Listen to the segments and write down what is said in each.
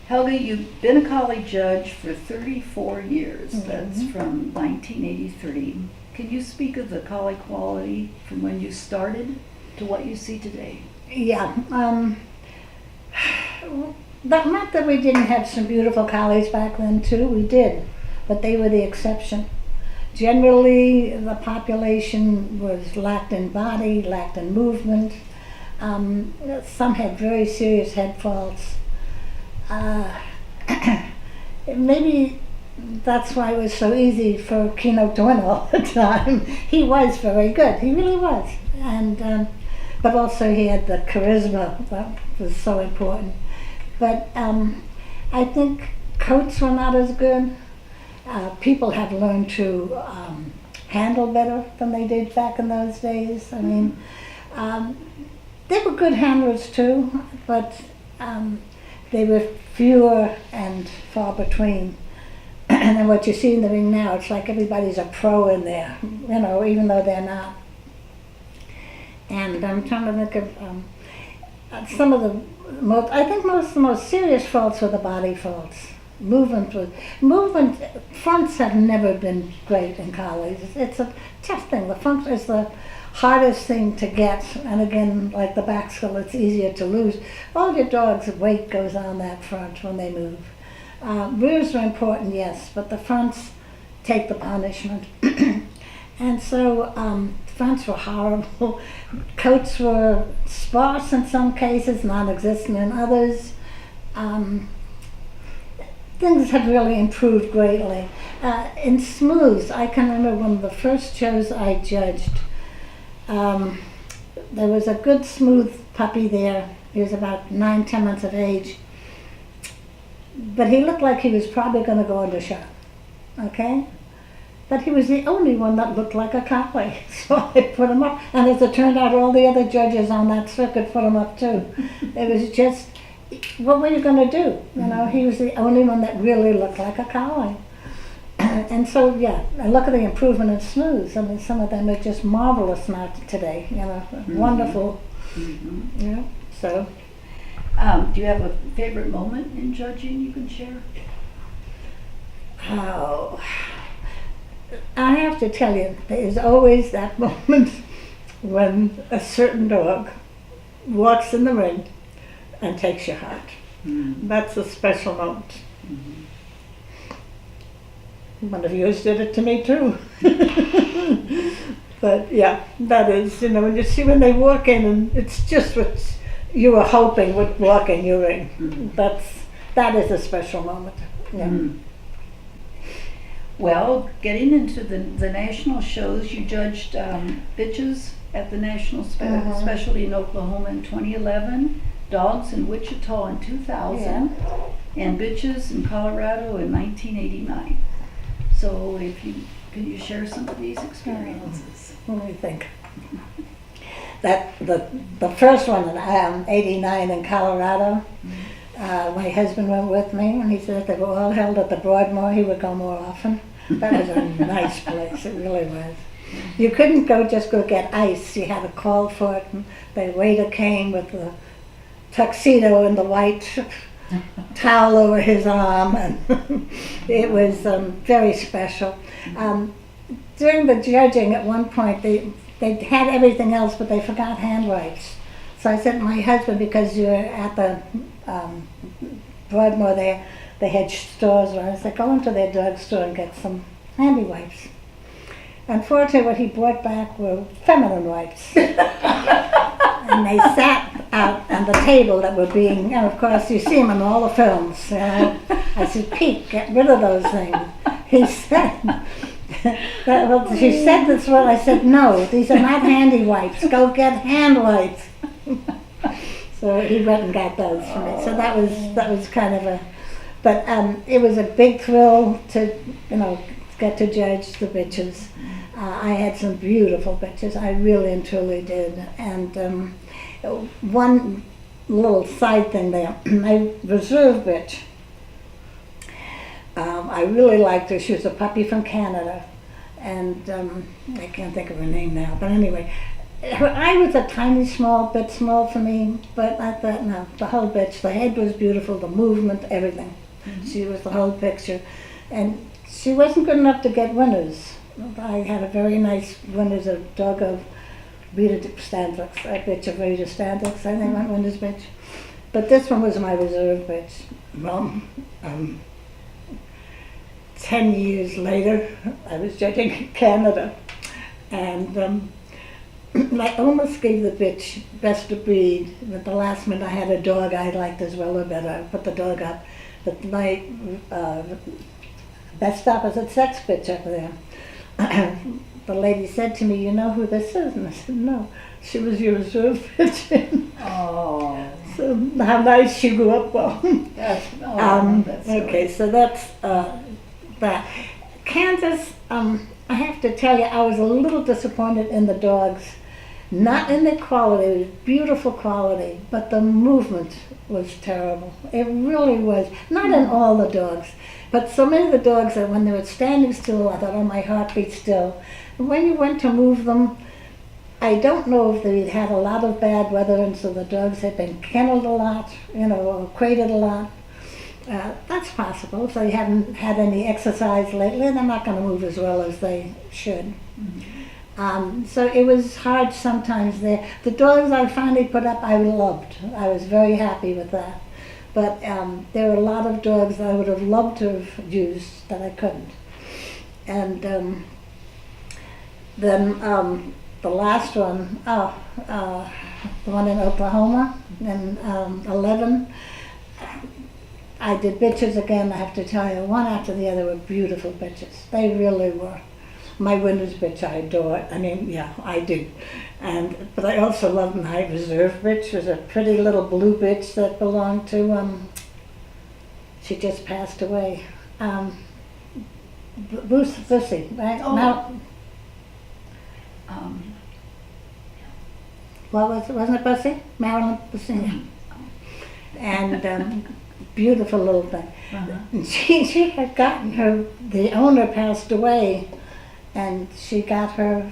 Helga, you've been a Collie judge for 34 years. That's from 1983. Can you speak of the Collie quality from when you started to what you see today? Yeah. Not that we didn't have some beautiful Collies back then too, we did, but they were the exception. Generally, the population was lacked in body, lacked in movement. Some had very serious head faults. Maybe that's why it was so easy for Keno to win all the time. He was very good, he really was. And but also he had the charisma that was so important. But I think coats were not as good. People have learned to handle better than they did back in those days. I mean, they were good handlers too, but they were fewer and far between. And then what you see in the ring now, it's like everybody's a pro in there, you know, even though they're not. And I'm trying to think of some of the most, I think most of the most serious faults were the body faults. Movement, fronts have never been great in Collies. It's a tough thing. The front is the hardest thing to get, and again, like the back skill, it's easier to lose. All your dogs' weight goes on that front when they move. Rears are important, yes, but the fronts take the punishment. And so fronts were horrible. Coats were sparse in some cases, non-existent in others. Things have really improved greatly. In smooths, I can remember one of the first shows I judged. There was a good smooth puppy there. He was about 9-10 months of age. But he looked like he was probably going to go into show, okay? But he was the only one that looked like a Collie, so I put him up. And as it turned out, all the other judges on that circuit put him up too. It was just, what were you going to do? You know, he was the only one that really looked like a Collie. And so, yeah, and look at the improvement in smooths. I mean, some of them are just marvelous now today, you know, wonderful. Yeah, so. Do you have a favorite moment in judging you can share? Oh, I have to tell you, there's always that moment when a certain dog walks in the ring and takes your heart. That's a special moment. One of yours did it to me too. But yeah, that is, you know, when you see when they walk in and it's just what you were hoping would walk in your ring. That is a special moment. Yeah. Well, getting into the national shows, you judged bitches at the national specialty in Oklahoma in 2011, dogs in Wichita in 2000, and bitches in Colorado in 1989. So can you share some of these experiences? Let me think. That the first one in 89 in Colorado, my husband went with me, and he said if they were all held at the Broadmoor, he would go more often. That was a nice place, it really was. You couldn't just go get ice, you had to call for it, and the waiter came with the tuxedo and the white towel over his arm, and it was very special. During the judging, at one point, they had everything else, but they forgot hand wipes. So I said to my husband, because you're at the Broadmoor there, they had stores where I said, go into their drug store and get some handy wipes. Unfortunately, what he brought back were feminine wipes. And they sat out on the table that were being, and of course you see them in all the films. You know? I said, Pete, get rid of those things. He said, she said this well. I said, no, these are not handy wipes. Go get hand wipes. So he went and got those for me. So that was kind of but it was a big thrill to, you know, get to judge the bitches. I had some beautiful bitches. I really and truly did. And one little side thing there, my reserve bitch. I really liked her. She was a puppy from Canada, and I can't think of her name now. But anyway, I was a tiny small, bit small for me, but I thought, no, the whole bitch, the head was beautiful, the movement, everything. She was the whole picture. And she wasn't good enough to get winners. I had a very nice winners, a dog of Rita Standox, a bitch of Rita Standox, I think went winners bitch. But this one was my reserve bitch. Well, 10 years later, I was judging Canada, and I almost gave the bitch best of breed. At the last minute, I had a dog I liked as well or better. I put the dog up. But my best opposite sex bitch up there. The lady said to me, "You know who this is?" And I said, "No." She was your reserve bitch. Oh. So how nice she grew up well. That's okay, so that's that. Kansas, I have to tell you, I was a little disappointed in the dogs. Not in the quality, it was beautiful quality, but the movement was terrible. It really was. Not in all the dogs, but so many of the dogs that when they were standing still, I thought, oh, my heart beat still. And when you went to move them, I don't know if they'd had a lot of bad weather and so the dogs had been kenneled a lot, or crated a lot. That's possible. So you haven't had any exercise lately, they're not going to move as well as they should. So it was hard sometimes there. The dogs I finally put up, I loved. I was very happy with that. But there were a lot of dogs I would have loved to have used that I couldn't. And then the last one, the one in Oklahoma in 11, I did bitches again. I have to tell you, one after the other were beautiful bitches. They really were. My winner's bitch, I adore it. I mean, yeah, I do. But I also love my reserve bitch. It was a pretty little blue bitch that belonged to, she just passed away. Bussy, right? Oh. Now, what was it? Wasn't it Bussy? Marilyn Bussy. And beautiful little thing. And she had gotten her, the owner passed away, and she got her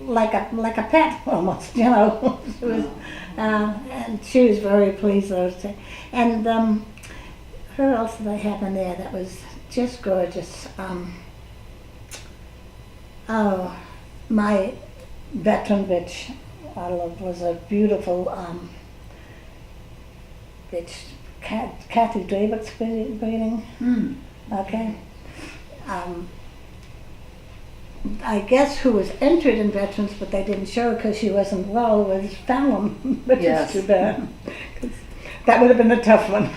like a pet almost, She was, and she was very pleased, I would say. And who else did I have in there that was just gorgeous? My veteran bitch I loved was a beautiful bitch, Kathy Dravick's breeding. Okay. I guess who was entered in veterans, but they didn't show her because she wasn't well, was Fallon, which is too bad. That would have been a tough one.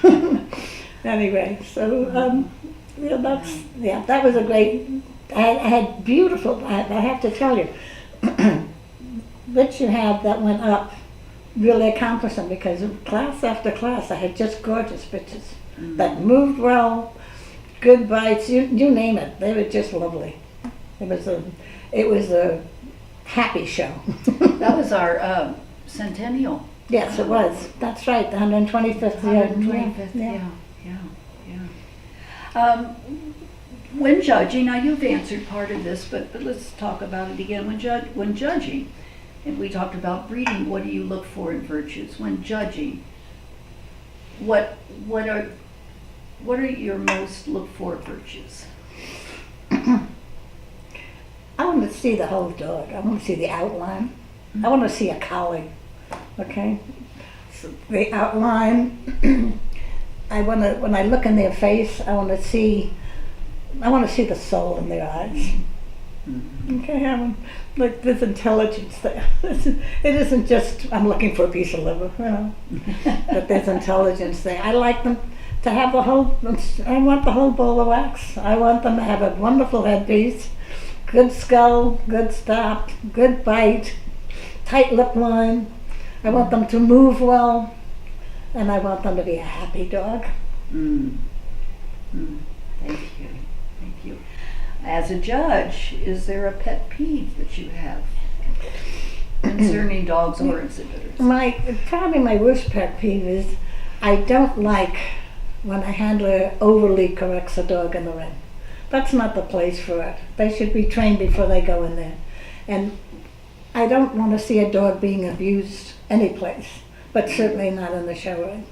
Anyway, so that was a great. I had beautiful. I have to tell you, which you had that went up really accomplished them because class after class I had just gorgeous bitches that moved well, good bites, you name it. They were just lovely. It was a happy show. That was our centennial. Yes, it was. That's right, the 125th year. 125th, yeah. When judging, now you've answered part of this, but let's talk about it again. When judging, and we talked about breeding, what do you look for in virtues? When judging, what are your most look for virtues? I want to see the whole dog. I want to see the outline. I want to see a collie. Okay, so the outline. When I look in their face, I want to see the soul in their eyes. Okay, like there's intelligence there. It isn't just I'm looking for a piece of liver, but there's intelligence there. I like them to have the whole. I want the whole bowl of wax. I want them to have a wonderful headpiece, good skull, good stop, good bite, tight lip line. I want them to move well, and I want them to be a happy dog. Thank you. As a judge, is there a pet peeve that you have concerning dogs or exhibitors? Probably my worst pet peeve is I don't like when a handler overly corrects a dog in the ring. That's not the place for it. They should be trained before they go in there. And I don't want to see a dog being abused anyplace, but certainly not in the show ring.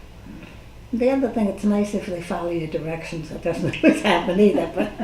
The other thing, it's nice if they follow your directions. That doesn't always happen either, but